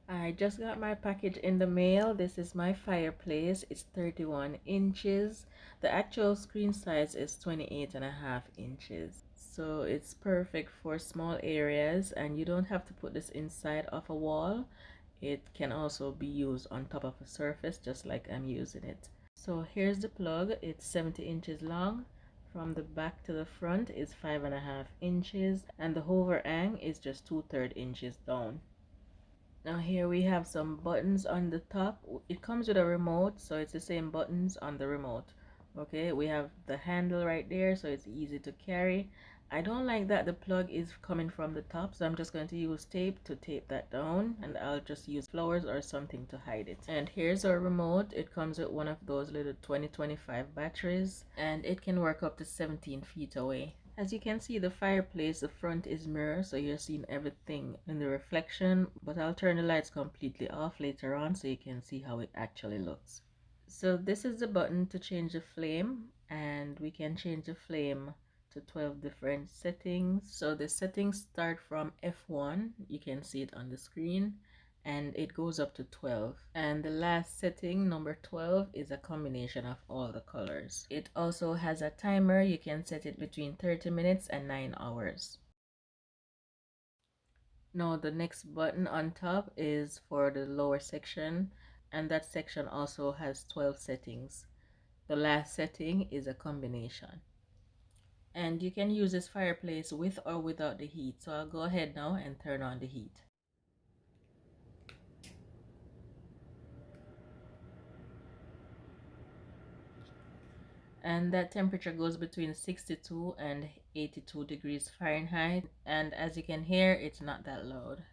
I just got my package in the mail. This is my fireplace. It's 31 inches. The actual screen size is 28.5 inches. So it's perfect for small areas, and you don't have to put this inside of a wall. It can also be used on top of a surface, just like I'm using it. So here's the plug. It's 70 inches long. From the back to the front is 5.5 inches, and the overhang is just 2/3 inches down. Now here we have some buttons on the top. It comes with a remote, so it's the same buttons on the remote. Okay, we have the handle right there, so it's easy to carry. I don't like that the plug is coming from the top, so I'm just going to use tape to tape that down, and I'll just use flowers or something to hide it. And here's our remote. It comes with one of those little 2025 batteries, and it can work up to 17 feet away. As you can see, the fireplace, the front is mirror, so you're seeing everything in the reflection, but I'll turn the lights completely off later on so you can see how it actually looks. So this is the button to change the flame, and we can change the flame to 12 different settings. So the settings start from F1, you can see it on the screen, and it goes up to 12, and the last setting, number 12, is a combination of all the colors. It also has a timer. You can set it between 30 minutes and 9 hours. Now the next button on top is for the lower section, and that section also has 12 settings. The last setting is a combination, and you can use this fireplace with or without the heat. So I'll go ahead now and turn on the heat. And that temperature goes between 62 and 82 degrees Fahrenheit, and as you can hear, it's not that loud.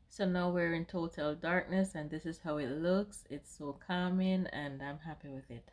So now we're in total darkness, and this is how it looks. It's so calming, and I'm happy with it.